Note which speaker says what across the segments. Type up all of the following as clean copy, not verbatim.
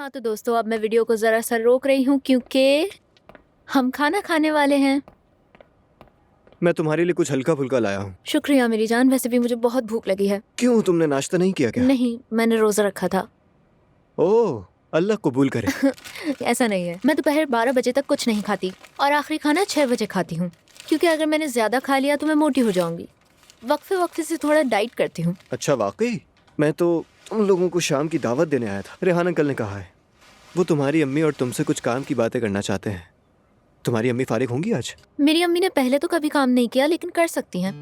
Speaker 1: हाँ तो दोस्तों, अब मैं वीडियो को ज़रा सा रोक रही हूँ क्योंकि हम खाना खाने वाले हैं।
Speaker 2: मैं तुम्हारे लिए कुछ हल्का फुल्का लाया हूँ।
Speaker 1: शुक्रिया मेरी जान, वैसे भी मुझे बहुत भूख लगी है।
Speaker 2: क्यों, तुमने नाश्ता नहीं किया क्या?
Speaker 1: नहीं, मैंने रोज़ा रखा था।
Speaker 2: ओह, अल्लाह कबूल करे।
Speaker 1: ऐसा नहीं है, मैं दोपहर 12 बजे तक कुछ नहीं खाती और आखिरी खाना 6 बजे खाती हूँ, क्योंकि अगर मैंने ज़्यादा खा लिया तो मैं मोटी हो जाऊंगी। वक्फे वक्फे से थोड़ा डाइट करती हूँ।
Speaker 2: अच्छा वाकई? मैं तो तुम लोगों को शाम की दावत देने आया था। रेहान अंकल ने कहा है वो तुम्हारी अम्मी और तुमसे कुछ काम की बातें करना चाहते हैं। तुम्हारी अम्मी फारिग होंगी आज?
Speaker 1: मेरी अम्मी ने पहले तो कभी काम नहीं किया, लेकिन कर सकती हैं।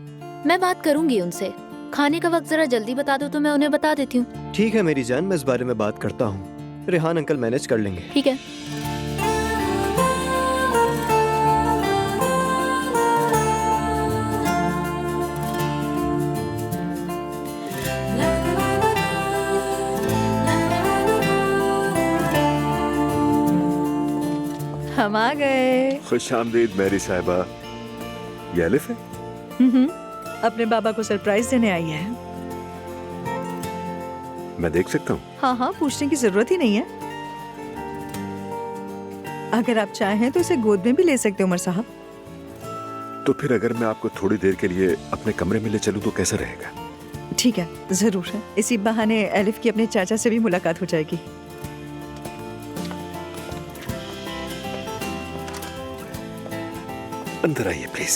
Speaker 1: मैं बात करूंगी उनसे। खाने का वक्त जरा जल्दी बता दो तो मैं उन्हें बता देती हूँ।
Speaker 2: ठीक है मेरी जान, मैं इस बारे में बात करता हूँ। रेहान अंकल मैनेज कर लेंगे।
Speaker 1: ठीक है।
Speaker 3: हम आ गए।
Speaker 4: खुश आमदीद मेरी साहिबा। ये अलिफ है?
Speaker 3: अपने बाबा को सरप्राइज देने आई है।
Speaker 4: मैं देख सकता हूँ?
Speaker 3: हाँ हाँ, पूछने की जरूरत ही नहीं है। अगर आप चाहें तो इसे गोद में भी ले सकते हो उमर साहब।
Speaker 4: तो फिर अगर मैं आपको थोड़ी देर के लिए अपने कमरे में ले चलूं तो कैसा रहेगा?
Speaker 3: ठीक है, जरूर है। इसी बहाने अलिफ की अपने चाचा से भी मुलाकात हो जाएगी।
Speaker 4: अंदर आइए प्लीज।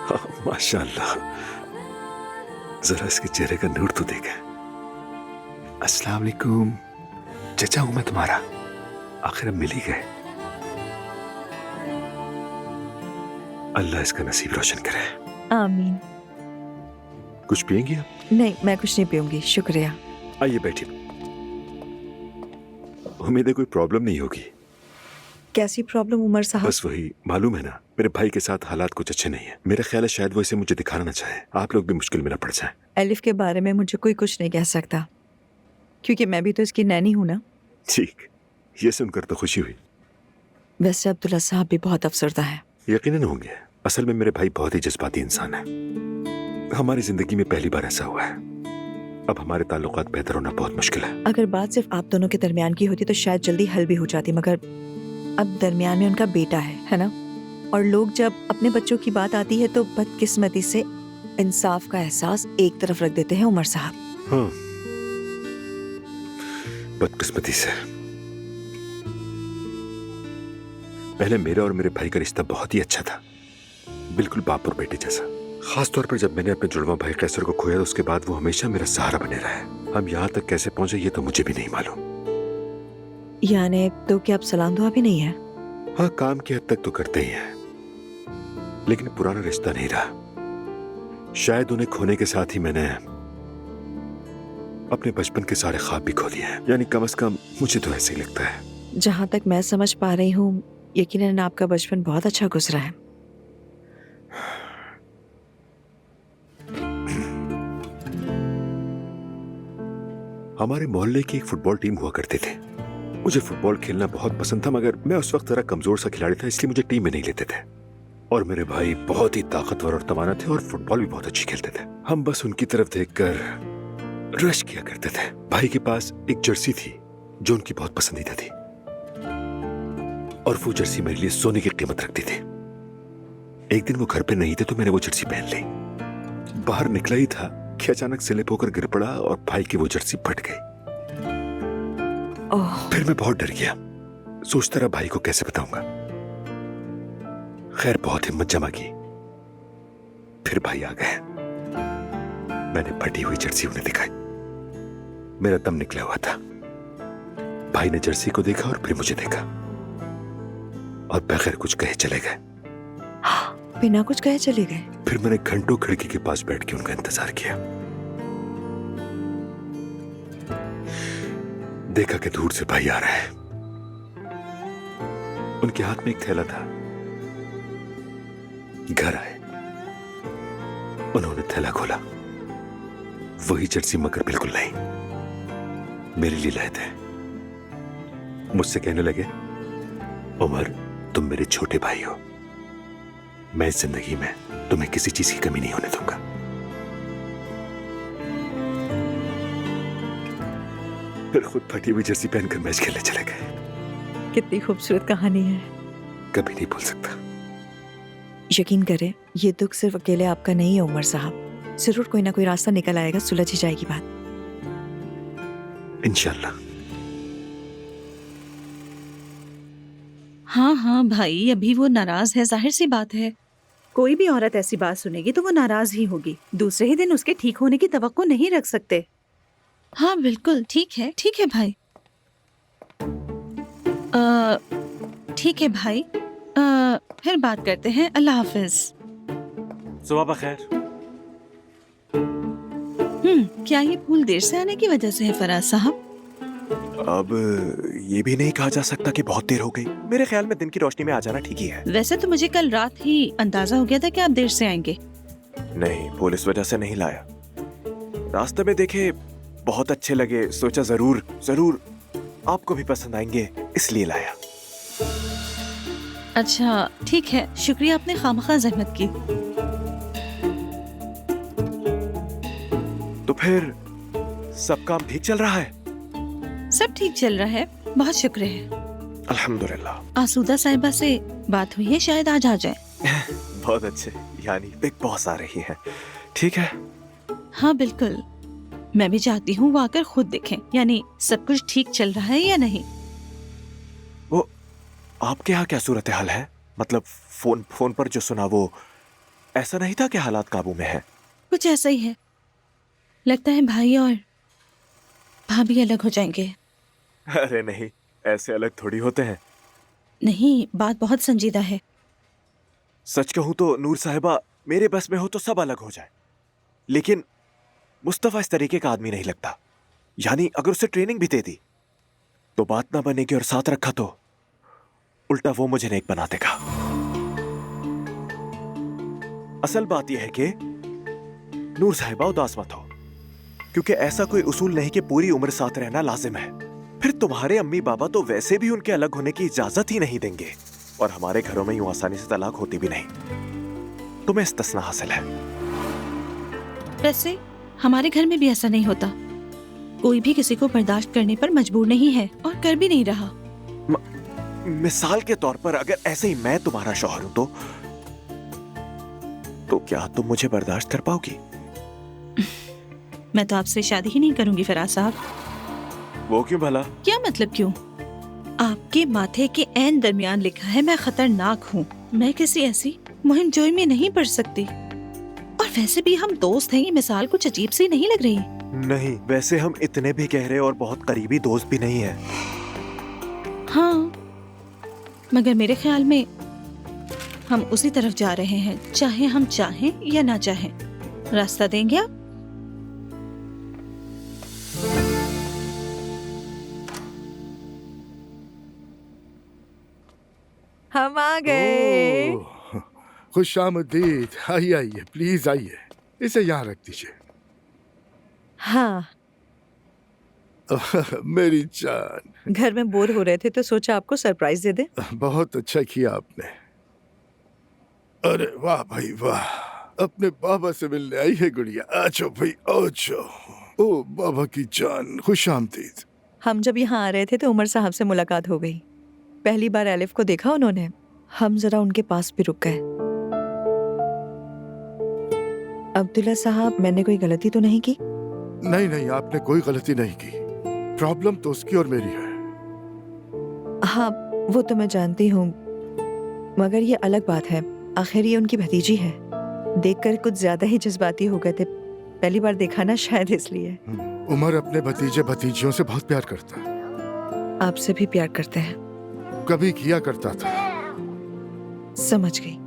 Speaker 4: हाँ, माशाल्लाह, जरा इसके चेहरे का नूर तो देखें। अस्सलाम वालेकुम। चचा हूं मैं तुम्हारा। आखिर हम मिल ही गए। अल्लाह इसका नसीब रोशन करे।
Speaker 3: आमीन।
Speaker 4: कुछ पिएंगी आप?
Speaker 3: नहीं, मैं कुछ नहीं पीऊंगी, शुक्रिया।
Speaker 4: आइए बैठिए। उम्मीद है कोई प्रॉब्लम नहीं होगी।
Speaker 3: कैसी प्रॉब्लम उमर साहब?
Speaker 4: बस वही, मालूम है ना, मेरे भाई के साथ हालात कुछ अच्छे नहीं है। मेरा ख्याल है शायद वो इसे मुझे दिखाना ना चाहे। आप लोग भी मुश्किल में ना पड़ जाए।
Speaker 3: अलिफ के बारे में मुझे कोई कुछ नहीं कह सकता, क्योंकि मैं भी तो इसकी नैनी हूँ ना।
Speaker 4: ठीक, ये सुनकर तो खुशी हुई।
Speaker 3: वैसे अब्दुल्ला साहब भी बहुत अफसरदा है।
Speaker 4: यकीनन होंगे। असल में मेरे भाई बहुत ही जज्बाती इंसान है। हमारी जिंदगी में पहली बार ऐसा हुआ है। अब हमारे ताल्लुकात बेहतर होना बहुत मुश्किल है।
Speaker 3: अगर बात सिर्फ आप दोनों के दरमियान की होती तो शायद जल्दी हल भी हो जाती, मगर अब दरमियान में उनका बेटा है ना? और लोग जब अपने बच्चों की बात आती है तो बदकिस्मती से इंसाफ का एहसास एक तरफ रख देते हैं उमर साहब।
Speaker 4: हाँ, बदकिस्मती से। पहले मेरा और मेरे भाई का रिश्ता बहुत ही अच्छा था, बिल्कुल बाप और बेटे जैसा। खास तौर पर जब मैंने अपने जुड़वा भाई कैसर को खोया, उसके बाद वो हमेशा मेरा सहारा बने रहा है। हम यहाँ तक कैसे पहुंचे ये तो मुझे भी नहीं मालूम।
Speaker 3: यानी तो क्या अब सलाम दुआ भी नहीं है?
Speaker 4: हाँ, काम की हद तक तो करते ही हैं, लेकिन पुराना रिश्ता नहीं रहा। शायद उन्हें खोने के साथ ही मैंने अपने बचपन के सारे ख्वाब भी खो दिए हैं। यानी कम से कम मुझे तो ऐसे ही लगता है।
Speaker 3: जहाँ तक मैं समझ पा रही हूँ, यकीनन आपका बचपन बहुत अच्छा गुजरा है।
Speaker 4: हमारे मोहल्ले की एक फुटबॉल टीम हुआ करती थी। मुझे फुटबॉल खेलना बहुत पसंद था, मगर मैं उस वक्त जरा कमजोर सा खिलाड़ी था, इसलिए मुझे टीम में नहीं लेते थे। और मेरे भाई बहुत ही ताकतवर और तवाना थे और फुटबॉल भी बहुत अच्छी खेलते थे। हम बस उनकी तरफ देखकर रश किया करते थे। भाई के पास एक जर्सी थी जो उनकी बहुत पसंदीदा थी, और वो जर्सी मेरे लिए सोने की कीमत रखती थी। एक दिन वो घर पे नहीं थे तो मैंने वो जर्सी पहन ली। बाहर निकला ही था कि अचानक स्लिप होकर गिर पड़ा और भाई की वो जर्सी फट गई। फिर मैं बहुत डर गया, सोचता रहा भाई को कैसे बताऊंगा। खैर बहुत हिम्मत जमा की, फिर भाई आ गए। मैंने फटी हुई जर्सी उन्हें दिखाई। मेरा दम निकला हुआ था। भाई ने जर्सी को देखा और फिर मुझे देखा और बगैर कुछ कहे चले गए।
Speaker 3: बिना कुछ कहे चले गए?
Speaker 4: फिर मैंने घंटों खिड़की के पास बैठ के उनका इंतजार किया। देखा कि दूर से भाई आ रहे हैं। उनके हाथ में एक थैला था। घर आए, उन्होंने थैला खोला। वही जर्सी, मगर बिल्कुल नहीं, मेरे लिए लाए थे। मुझसे कहने लगे, उमर तुम मेरे छोटे भाई हो, मैं इस जिंदगी में तुम्हें किसी चीज की कमी नहीं होने दूंगा। फिर खुद फटी हुई जर्सी पहनकर मैच खेलने चले गए।
Speaker 3: कितनी खूबसूरत कहानी है।
Speaker 4: कभी नहीं भूल सकता।
Speaker 3: यकीन करें, ये दुख सिर्फ अकेले आपका नहीं है उमर साहब। जरूर कोई ना कोई रास्ता निकल आएगा, सुलझ ही जाएगी बात।
Speaker 4: इंशाल्लाह।
Speaker 5: हाँ हाँ भाई, अभी वो नाराज है, जाहिर सी बात है। कोई भी औरत ऐसी बात सुनेगी तो वो नाराज ही होगी। दूसरे ही दिन उसके ठीक होने की तवक्को नहीं रख सकते। हाँ बिल्कुल, ठीक है भाई। ठीक है भाई, फिर बात करते हैं। अल्लाह हाफिज।
Speaker 6: सुबह बखैर।
Speaker 5: क्या ये फूल देर से आने की वजह से है फराज साहब?
Speaker 6: अब ये भी नहीं कहा जा सकता कि बहुत देर हो गई। मेरे ख्याल में दिन की रोशनी में आ जाना ठीक ही है।
Speaker 5: वैसे तो मुझे कल रात ही अंदाजा हो गया था कि आप देर से आएंगे।
Speaker 6: नहीं, पुलिस वजह से नहीं लाया। रास्ते में देखे बहुत अच्छे लगे, सोचा जरूर आपको भी पसंद आएंगे, इसलिए लाया।
Speaker 5: अच्छा ठीक है, शुक्रिया, आपने खामखा जहमत की।
Speaker 6: तो फिर सब काम ठीक चल रहा है?
Speaker 5: सब ठीक चल रहा है, बहुत शुक्र है।
Speaker 6: अल्हम्दुलिल्लाह।
Speaker 5: आसूदा साहिबा से बात हुई है, शायद आज आ जाए।
Speaker 6: बहुत अच्छे, यानी बिग बॉस आ रही है। ठीक है।
Speaker 5: हाँ बिल्कुल, मैं भी चाहती हूँ वो आकर खुद देखें, यानी सब कुछ ठीक चल रहा है या नहीं।
Speaker 6: वो आपके यहाँ क्या सूरत हाल है? मतलब फोन पर जो सुना वो ऐसा नहीं था कि हालात काबू में है?
Speaker 5: कुछ ऐसा ही है। लगता है भाई और भाभी अलग हो जाएंगे।
Speaker 6: अरे नहीं, ऐसे अलग थोड़ी होते हैं।
Speaker 5: नहीं, बात बहुत संजीदा है।
Speaker 6: सच कहूं तो नूर साहिबा, मेरे बस में हो तो सब अलग हो जाए, लेकिन मुस्तफा इस तरीके का आदमी नहीं लगता। यानी अगर उसे ट्रेनिंग भी दे दी तो बात ना बनेगी, और साथ रखा तो उल्टा वो मुझे नेक बना देगा। असल बात यह है कि नूर साहिबा उदास मत हो, क्योंकि ऐसा कोई उसूल नहीं कि पूरी उम्र साथ रहना लाजिम है। फिर तुम्हारे अम्मी बाबा तो वैसे भी उनके अलग होने की इजाजत ही नहीं देंगे, और हमारे घरों में यूं आसानी से तलाक होती भी नहीं। तुम्हें इस्तिस्ना हासिल है।
Speaker 5: वैसे हमारे घर में भी ऐसा नहीं होता। कोई भी किसी को बर्दाश्त करने पर मजबूर नहीं है, और कर भी नहीं रहा।
Speaker 6: मिसाल के तौर पर अगर ऐसे ही मैं तुम्हारा शौहर हूं तो क्या तुम मुझे बर्दाश्त कर पाओगी?
Speaker 5: मैं तो आपसे शादी ही नहीं करूंगी फराज साहब।
Speaker 6: वो क्यों भला?
Speaker 5: क्या मतलब क्यों? आपके माथे के ऐन दरमियान लिखा है मैं खतरनाक हूँ। मैं किसी ऐसी मुहिम जोई में नहीं पड़ सकती। और वैसे भी हम दोस्त हैं, ये मिसाल कुछ अजीब सी नहीं लग रही?
Speaker 6: नहीं, वैसे हम इतने भी गहरे और बहुत करीबी दोस्त भी नहीं हैं।
Speaker 5: हाँ, मगर मेरे ख्याल में हम उसी तरफ जा रहे हैं, चाहे हम चाहें या ना चाहें। रास्ता देंगे आप?
Speaker 3: हम आ गए।
Speaker 7: ओह, खुशामदीद। आइए आइए, प्लीज आइए, इसे यहाँ रख दीजिए।
Speaker 3: हाँ,
Speaker 7: मेरी जान,
Speaker 3: घर में बोर हो रहे थे तो सोचा आपको सरप्राइज दे दे।
Speaker 7: बहुत अच्छा किया आपने। अरे वाह भाई वाह, अपने बाबा से मिलने आई है गुड़िया। आजो भाई आजो। ओ बाबा की जान, खुशामदीद।
Speaker 3: हम जब यहाँ आ रहे थे तो उमर साहब से मुलाकात हो गई। पहली बार एलिफ को देखा उन्होंने। हम जरा उनके पास भी रुक गए। अब्दुल्ला साहब, मैंने कोई गलती तो नहीं की?
Speaker 7: नहीं नहीं, आपने कोई गलती नहीं की। प्रॉब्लम तो उसकी और मेरी है।
Speaker 3: हाँ, वो तो मैं जानती हूँ, मगर ये अलग बात है। आखिर ये उनकी भतीजी है। देखकर कुछ ज्यादा ही जज्बाती हो गए थे। पहली बार देखा ना, शायद इसलिए।
Speaker 7: उमर अपने भतीजे भतीजियों से बहुत प्यार करता है।
Speaker 3: आपसे भी प्यार करते हैं।
Speaker 7: कभी किया करता था।
Speaker 3: समझ गई,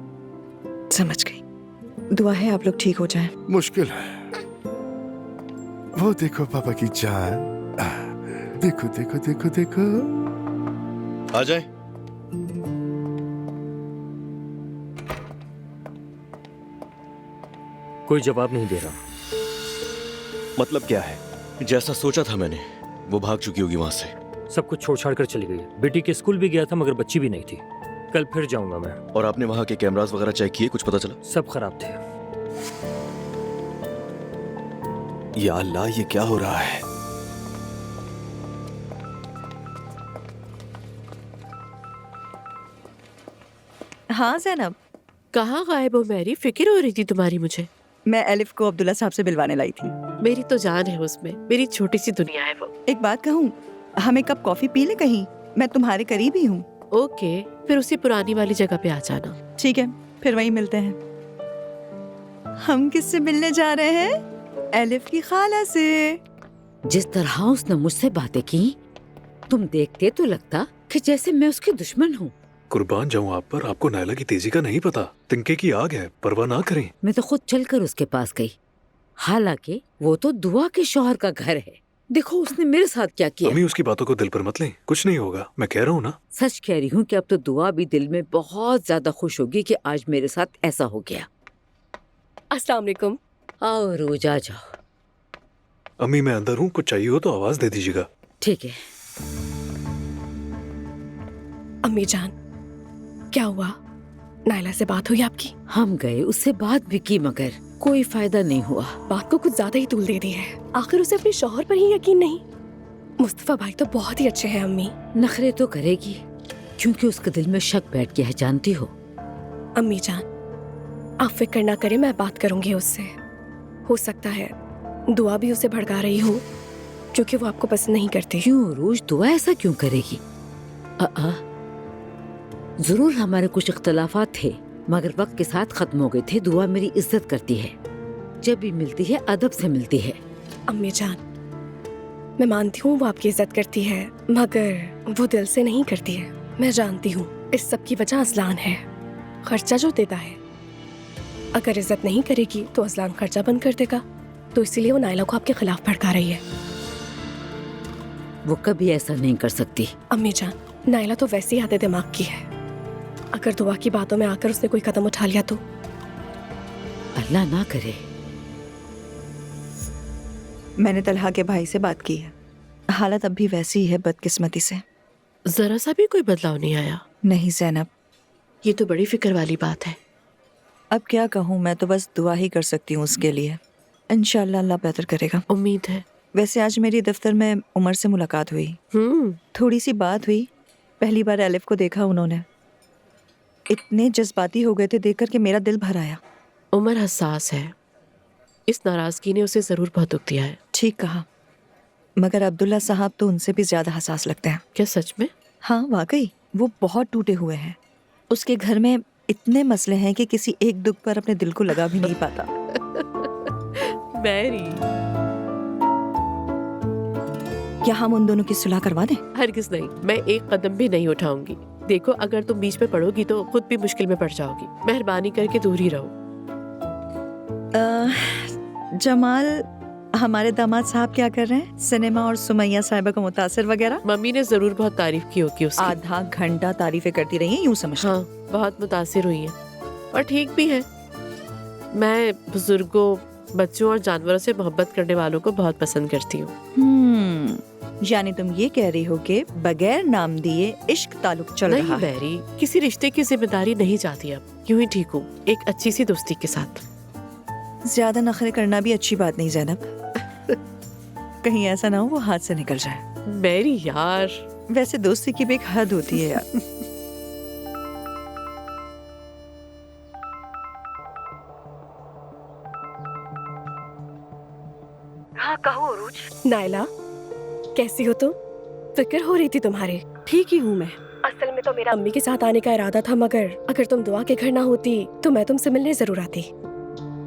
Speaker 3: समझ गई। दुआ है आप लोग ठीक हो जाएं।
Speaker 7: मुश्किल है। वो देखो पापा की जान। देखो देखो देखो देखो।
Speaker 8: आ जाए।
Speaker 9: कोई जवाब नहीं दे रहा।
Speaker 8: मतलब क्या है? जैसा सोचा था मैंने, वो भाग चुकी होगी वहां से।
Speaker 9: सब कुछ छोड़ छाड़ कर चली गई। बेटी के स्कूल भी गया था मगर बच्ची भी नहीं थी। कल फिर जाऊंगा मैं।
Speaker 8: और आपने वहां के कैमरास वगैरह चेक किए? कुछ पता चला?
Speaker 9: सब खराब थे।
Speaker 6: या अल्लाह, ये क्या हो रहा है?
Speaker 3: हाँ जैनब,
Speaker 10: कहाँ गायब हो मैरी? फिक्र हो रही थी तुम्हारी मुझे।
Speaker 3: मैं एलिफ को अब्दुल्ला साहब से मिलवाने लाई थी।
Speaker 10: मेरी तो जान है उसमें, मेरी छोटी सी दुनिया है वो।
Speaker 3: एक बात कहूँ, हम एक कप कॉफी पी ले कहीं? मैं तुम्हारे करीब ही हूँ।
Speaker 10: ओके, फिर उसी पुरानी वाली जगह पे आ जाना।
Speaker 3: ठीक है, फिर वहीं मिलते हैं। हम किससे मिलने जा रहे हैं? एलिफ की खाला से।
Speaker 11: जिस तरह उसने मुझसे बातें की, तुम देखते तो लगता कि जैसे मैं उसकी दुश्मन हूँ।
Speaker 4: कुर्बान जाऊं आप पर, आपको नायला की तेजी का नहीं पता। तिनके की आग है, परवाह ना करें।
Speaker 11: मैं तो खुद चलकर उसके पास गई, हालांकि वो तो दुआ के शौहर का घर है। देखो उसने मेरे साथ क्या किया।
Speaker 4: अम्मी उसकी बातों को दिल पर मत लें, कुछ नहीं होगा, मैं कह रहा हूँ ना।
Speaker 11: सच कह रही हूँ कि अब तो दुआ भी दिल में बहुत ज्यादा खुश होगी कि आज मेरे साथ ऐसा हो गया।
Speaker 12: अस्सलाम वालेकुम।
Speaker 11: आओ रोज आ जाओ।
Speaker 4: अम्मी मैं अंदर हूँ, कुछ चाहिए हो तो आवाज दे दीजिएगा।
Speaker 11: ठीक है।
Speaker 12: अम्मी जान, क्या हुआ? नायला से बात हुई आपकी?
Speaker 11: हम गए, उससे बात भी की, मगर कोई फायदा नहीं हुआ।
Speaker 12: बात को कुछ ज्यादा ही तूल दे दी है। आखिर उसे अपने शौहर पर ही यकीन नहीं। मुस्तफा भाई तो बहुत ही अच्छे हैं अम्मी।
Speaker 11: नखरे तो करेगी क्योंकि उसके दिल में शक बैठ गया है, जानती हो।
Speaker 12: अम्मी जान, आप फिक्र ना करें, मैं बात करूंगी उससे। हो सकता है दुआ भी उसे भड़का रही हो, क्योंकि वो आपको पसंद नहीं करती।
Speaker 11: क्यों रोज दुआ ऐसा क्यों करेगी? जरूर हमारे कुछ इख्तलाफात थे, मगर वक्त के साथ खत्म हो गए थे। दुआ मेरी इज्जत करती है, जब भी मिलती है अदब से मिलती है।
Speaker 12: अम्मी जान, मैं मानती हूँ वो आपकी इज्जत करती है, मगर वो दिल से नहीं करती है। मैं जानती हूँ इस सब की वजह अजलान है, खर्चा जो देता है। अगर इज्जत नहीं करेगी तो अजलान खर्चा बंद कर देगा, तो इसीलिए वो नायला को आपके खिलाफ भड़का रही है।
Speaker 11: वो कभी ऐसा नहीं कर सकती।
Speaker 12: अम्मी जान, नायला तो वैसे ही आधे दिमाग की है। अगर दुआ की बातों में आकर उसने कोई कदम उठा लिया तो?
Speaker 11: अल्लाह ना करे।
Speaker 3: मैंने तलहा के भाई से बात की है, हालत अब भी वैसी ही है, बदकिस्मती से।
Speaker 10: जरा सा भी कोई बदलाव नहीं आया?
Speaker 3: नहीं जैनब,
Speaker 10: ये तो बड़ी फिक्र वाली बात है।
Speaker 3: अब क्या कहूँ, मैं तो बस दुआ ही कर सकती हूँ उसके लिए। इंशाअल्लाह अल्लाह बेहतर करेगा,
Speaker 10: उम्मीद है।
Speaker 3: वैसे आज मेरी दफ्तर में उमर से मुलाकात हुई। थोड़ी सी बात हुई। पहली बार एलिफ को देखा उन्होंने, इतने जज्बाती हो गए थे देखकर कि मेरा दिल भर आया।
Speaker 10: उमर हसास है, इस नाराजगी ने उसे जरूर बहुत दुख दिया है।
Speaker 3: ठीक कहा, मगर अब्दुल्ला साहब तो उनसे भी ज्यादा हसास लगते हैं।
Speaker 10: क्या सच में?
Speaker 3: हाँ वाकई, वो बहुत टूटे हुए हैं। उसके घर में इतने मसले हैं कि किसी एक दुख पर अपने दिल को लगा भी नहीं पाता।
Speaker 10: मैरी,
Speaker 3: क्या हम उन दोनों की सुलह करवा दें?
Speaker 10: हरगिज नहीं, मैं एक कदम भी नहीं उठाऊंगी। देखो, अगर तुम बीच में पड़ोगी तो खुद भी मुश्किल में पड़ जाओगी। मेहरबानी करके दूर ही रहो।
Speaker 3: जमाल, हमारे दामाद साहब क्या कर रहे हैं? सिनेमा और सुमैया साहिबा को मुतासिर वगैरह?
Speaker 10: मम्मी ने जरूर बहुत तारीफ की होगी उसकी।
Speaker 3: आधा घंटा तारीफें करती रही हैं, यूं समझ।
Speaker 10: हाँ, बहुत मुतासिर हुई है और ठीक भी है। मैं बुजुर्गों, बच्चों और जानवरों से मोहब्बत करने वालों को बहुत पसंद करती हूँ।
Speaker 3: यानी तुम ये कह रही हो कि बगैर नाम दिए इश्क ताल्लुक चल
Speaker 10: नहीं
Speaker 3: रहा है?
Speaker 10: मैरी, किसी रिश्ते की जिम्मेदारी नहीं चाहती अब। यूं ही ठीक हूँ, एक अच्छी सी दोस्ती के साथ।
Speaker 3: ज्यादा नखरे करना भी अच्छी बात नहीं जैनब। कहीं ऐसा ना हो वो हाथ से निकल जाए।
Speaker 10: मैरी यार,
Speaker 3: वैसे दोस्ती की भी एक हद होती है यार।
Speaker 12: हाँ कहो अरूज। नायला, कैसी हो तुम? फिक्र हो रही थी तुम्हारे।
Speaker 13: ठीक ही हूँ मैं।
Speaker 12: असल में तो मेरा अम्मी के साथ आने का इरादा था, मगर अगर तुम दुआ के घर ना होती तो मैं तुमसे मिलने जरूर आती।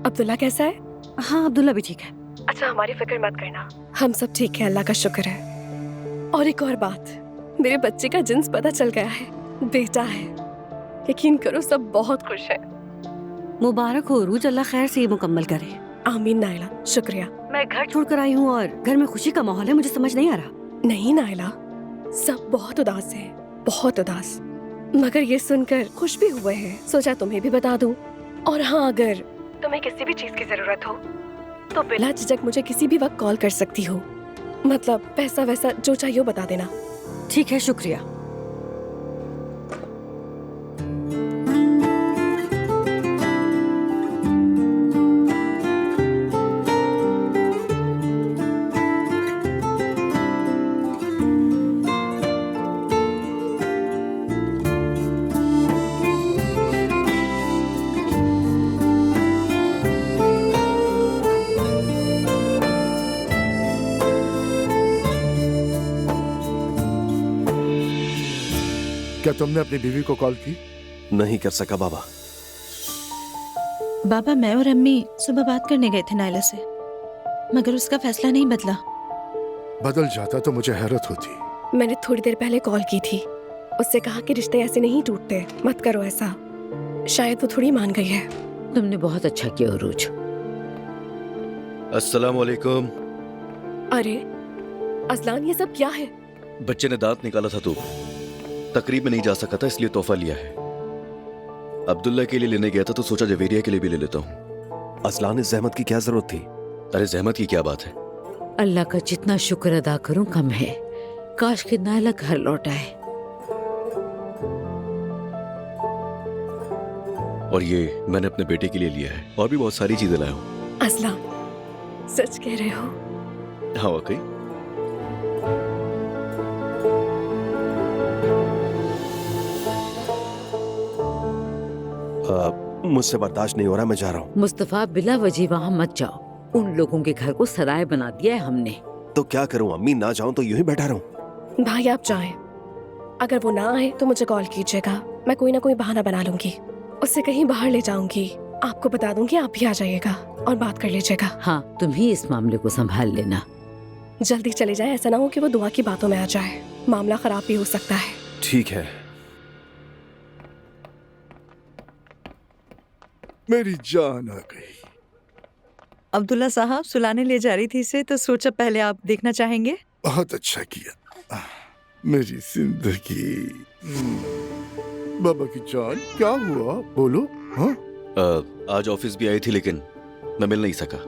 Speaker 12: अब्दुल्ला कैसा है?
Speaker 13: हाँ, अब्दुल्ला भी ठीक है।
Speaker 12: अच्छा, हमारी फिक्र मत करना, हम सब ठीक है, अल्लाह का शुक्र है। और एक और बात, मेरे बच्चे का जिन्स पता चल गया है, बेटा है। यकीन करो, सब बहुत खुश है।
Speaker 13: मुबारक हो अरूज, अल्लाह खैर से ये मुकम्मल करे।
Speaker 12: आमीन नायला, शुक्रिया।
Speaker 13: मैं घर छोड़कर आई हूँ और घर में खुशी का माहौल है, मुझे समझ नहीं आ रहा।
Speaker 12: नहीं नायला, सब बहुत उदास हैं, बहुत उदास, मगर ये सुनकर खुश भी हुए हैं। सोचा तुम्हें भी बता दूं। और हाँ, अगर तुम्हें किसी भी चीज की जरूरत हो तो बिला झिझक मुझे किसी भी वक्त कॉल कर सकती हो। मतलब पैसा वैसा जो चाहिए बता देना।
Speaker 13: ठीक है, शुक्रिया।
Speaker 7: क्या तुमने अपनी बीवी को कॉल की?
Speaker 14: नहीं कर सका बाबा।
Speaker 5: बाबा, मैं और अम्मी सुबह बात करने गए थे नायला से, मगर उसका फैसला नहीं बदला।
Speaker 7: बदल जाता तो मुझे हैरत होती।
Speaker 12: मैंने थोड़ी देर पहले कॉल की थी, उससे कहा कि रिश्ते ऐसे नहीं टूटते, मत करो ऐसा। शायद वो थोड़ी मान गई है।
Speaker 11: तुमने बहुत अच्छा किया उरूज।
Speaker 8: अस्सलाम वालेकुम।
Speaker 12: अरे अजलान, ये सब क्या है?
Speaker 8: बच्चे ने दांत निकाला था तो तकरीब में नहीं जा सका था, इसलिए तोहफा लिया है। अब्दुल्ला के लिए लेने गया था तो सोचा जवेरिया के लिए भी ले लेता हूँ।
Speaker 14: असलान, इस जहमत की क्या जरूरत थी?
Speaker 8: अरे जहमत की क्या बात है?
Speaker 11: अल्लाह का जितना शुक्र अदा करूं कम है। काश कि नायला घर लौट आए।
Speaker 8: और ये मैंने अपने बेटे के लिए लिया है, और भी बहुत सारी चीजें लाया हूँ।
Speaker 12: अजलान, सच कह रहे हो?
Speaker 8: हाँ वाकई।
Speaker 14: मुझसे बर्दाश्त नहीं हो रहा, मैं जा रहा हूँ।
Speaker 11: मुस्तफा, बिला वजह वहाँ मत जाओ। उन लोगों के घर को सराय बना दिया है हमने।
Speaker 14: तो क्या करूँ अम्मी, ना जाऊँ तो यूं ही बैठा रहूँ?
Speaker 12: भाई आप जाएं। अगर वो ना आए तो मुझे कॉल कीजिएगा, मैं कोई ना कोई बहाना बना लूंगी। उससे कहीं बाहर ले जाऊंगी, आपको बता दूंगी, आप भी आ जाइएगा और बात कर लीजिएगा।
Speaker 11: हाँ, तुम ही इस मामले को संभाल लेना।
Speaker 12: जल्दी चले जाए, ऐसा ना हो कि वो दुआ की बातों में आ जाए, मामला खराब भी हो सकता है।
Speaker 14: ठीक है।
Speaker 7: मेरी जान आ गई।
Speaker 3: अब्दुल्ला साहब सुलाने ले जा रही थी इसे, तो सोचा पहले आप देखना चाहेंगे।
Speaker 7: बहुत अच्छा किया। मेरी जिंदगी। बाबा की जान, क्या हुआ? बोलो। हाँ?
Speaker 8: आज ऑफिस भी आई थी लेकिन मैं मिल नहीं सका।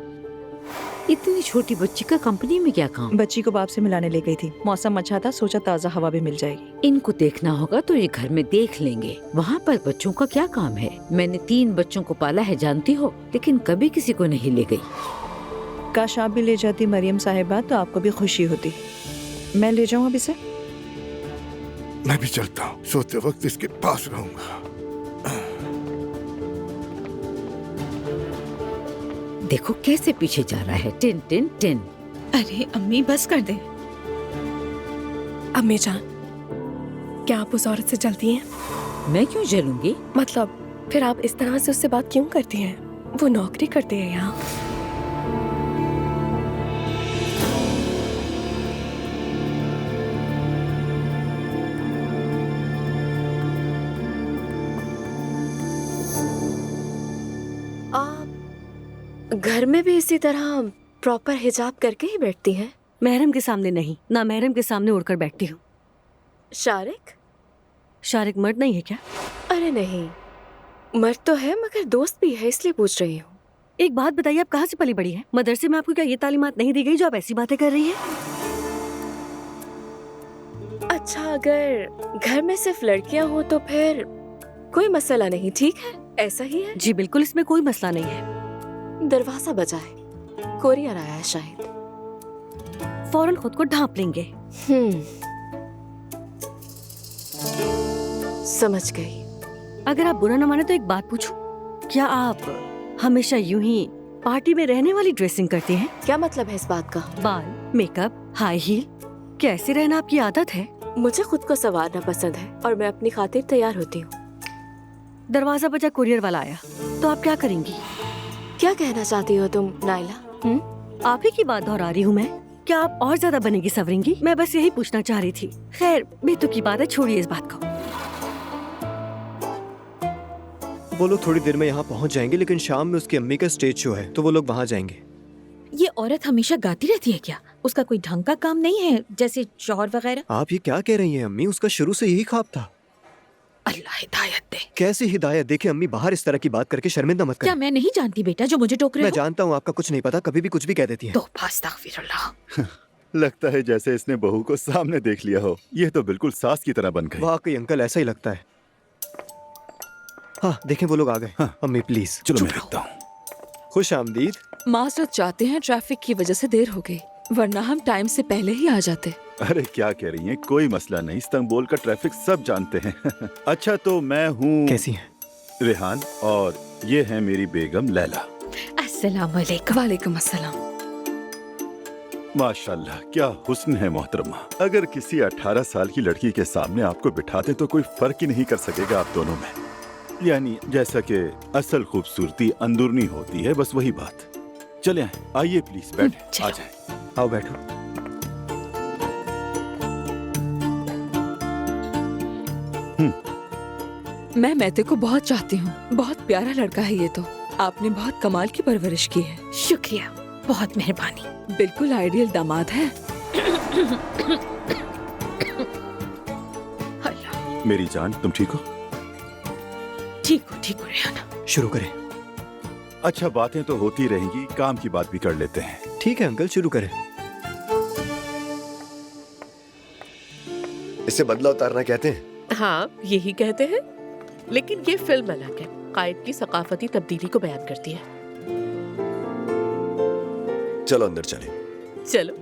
Speaker 11: इतनी छोटी बच्ची का कंपनी में क्या काम?
Speaker 3: बच्ची को बाप से मिलाने ले गई थी। मौसम अच्छा था, सोचा ताज़ा हवा भी मिल जाएगी।
Speaker 11: इनको देखना होगा तो ये घर में देख लेंगे। वहाँ पर बच्चों का क्या काम है? मैंने 3 बच्चों को पाला है जानती हो, लेकिन कभी किसी को नहीं ले गई।
Speaker 3: काश आप भी ले जाती मरियम साहिबा, तो आपको भी खुशी होती। मैं ले जाऊँ अब इसे?
Speaker 7: मैं भी चलता हूँ, सोते वक्त इसके पास रहूंगा।
Speaker 11: देखो कैसे पीछे जा रहा है। Tin tin tin.
Speaker 5: अरे अम्मी, बस कर दे।
Speaker 12: अम्मी जान, क्या आप उस औरत से जलती हैं?
Speaker 11: मैं क्यों जलूंगी?
Speaker 12: मतलब फिर आप इस तरह से उससे बात क्यों करती हैं? वो नौकरी करते हैं यहाँ। घर में भी इसी तरह प्रॉपर हिजाब करके ही बैठती हैं?
Speaker 13: महरम के सामने नहीं, ना महरम के सामने उड़कर बैठती हूँ।
Speaker 12: शारिक?
Speaker 13: शारिक मर्द नहीं है क्या?
Speaker 12: अरे नहीं, मर्द तो है मगर दोस्त भी है, इसलिए पूछ रही हूँ।
Speaker 13: एक बात बताइए, आप कहाँ से पली बड़ी हैं? मदरसे में आपको क्या ये तालीमात नहीं दी गई जो आप ऐसी बातें कर रही हैं?
Speaker 12: अच्छा, अगर घर में सिर्फ लड़कियाँ हो तो फिर कोई मसला नहीं, ठीक है? ऐसा ही है?
Speaker 13: जी बिल्कुल, इसमें कोई मसला नहीं है।
Speaker 12: दरवाजा बजा है, कोरियर आया है शायद।
Speaker 13: फौरन खुद को ढांप लेंगे।
Speaker 12: समझ गई।
Speaker 13: अगर आप बुरा न माने तो एक बात पूछूं, क्या आप हमेशा यूं ही पार्टी में रहने वाली ड्रेसिंग करती हैं?
Speaker 12: क्या मतलब है इस बात का?
Speaker 13: बाल, मेकअप, हाई हील, कैसे रहना आपकी आदत है?
Speaker 12: मुझे खुद को संवारना पसंद है और मैं अपनी खातिर तैयार होती हूँ।
Speaker 13: दरवाजा बजा, कोरियर वाला आया, तो आप क्या करेंगी?
Speaker 12: क्या कहना चाहती हो तुम नायला?
Speaker 13: आप ही की बात दोहरा रही हूँ मैं। क्या आप और ज्यादा बनेगी सवरेंगी? मैं बस यही पूछना चाह रही थी। खैर, बेतुकी बात है, छोड़िए इस बात को।
Speaker 2: वो लोग थोड़ी देर में यहाँ पहुँच जाएंगे, लेकिन शाम में उसकी अम्मी का स्टेज शो है तो वो लोग वहाँ जाएंगे।
Speaker 5: ये औरत हमेशा गाती रहती है क्या? उसका कोई ढंग का काम नहीं है, जैसे शौहर वगैरह?
Speaker 2: आप ये क्या कह रही हैं अम्मी? उसका शुरू से यही ख्वाब था।
Speaker 5: अल्लाह हिदायत दे।
Speaker 2: कैसी हिदायत? देखिए अम्मी, बाहर इस तरह की बात करके शर्मिंदा मत करें।
Speaker 5: क्या मैं नहीं जानती बेटा जो मुझे टोक रहे हो?
Speaker 2: मैं जानता हूँ, आपका कुछ नहीं पता, कभी भी कुछ भी कह देती है।
Speaker 5: तो अस्तगफिरुल्लाह।
Speaker 15: लगता है जैसे इसने बहू को सामने देख लिया हो। ये तो बिल्कुल सास की तरह बन गई।
Speaker 2: वाकई अंकल, ऐसा ही लगता है। हाँ देखें, वो लोग आ गए। हाँ। अम्मी प्लीज
Speaker 15: चलो मैं देखता हूँ।
Speaker 2: खुश आमदीद।
Speaker 16: माजरत चाहते हैं, ट्रैफिक की वजह से देर हो गई, वरना हम टाइम से पहले ही आ जाते।
Speaker 15: अरे क्या कह रही हैं? कोई मसला नहीं, इस्तांबुल का ट्रैफिक सब जानते हैं। अच्छा तो मैं हूँ।
Speaker 2: कैसी हैं?
Speaker 15: रेहान, और ये है मेरी बेगम लैला।
Speaker 5: अस्सलाम वालेकुम।
Speaker 16: वालेकुम अस्सलाम।
Speaker 15: माशाल्लाह, क्या हुस्न है मोहतरमा। अगर किसी 18 साल की लड़की के सामने आपको बिठाते तो कोई फर्क ही नहीं कर सकेगा आप दोनों में। यानी जैसा कि असल खूबसूरती अंदरूनी होती है, बस वही बात। चले आइए प्लीज बैठे, आ जाए।
Speaker 2: आओ बैठो।
Speaker 16: मैं मैते को बहुत चाहती हूँ। बहुत प्यारा लड़का है ये तो। आपने बहुत कमाल की परवरिश की है।
Speaker 12: शुक्रिया, बहुत मेहरबानी।
Speaker 16: बिल्कुल आइडियल दामाद है।
Speaker 15: मेरी जान, तुम ठीक हो?
Speaker 12: ठीक हो रेहाना।
Speaker 2: शुरू करें।
Speaker 15: अच्छा, बातें तो होती रहेंगी, काम की बात भी कर लेते हैं।
Speaker 2: ठीक है अंकल, शुरू करें।
Speaker 14: इसे बदला उतारना कहते हैं।
Speaker 10: हाँ, यही कहते हैं, लेकिन ये फिल्म अलग है। कायद की सकाफती तब्दीली को बयान करती है।
Speaker 14: चलो अंदर चलें।
Speaker 10: चलो।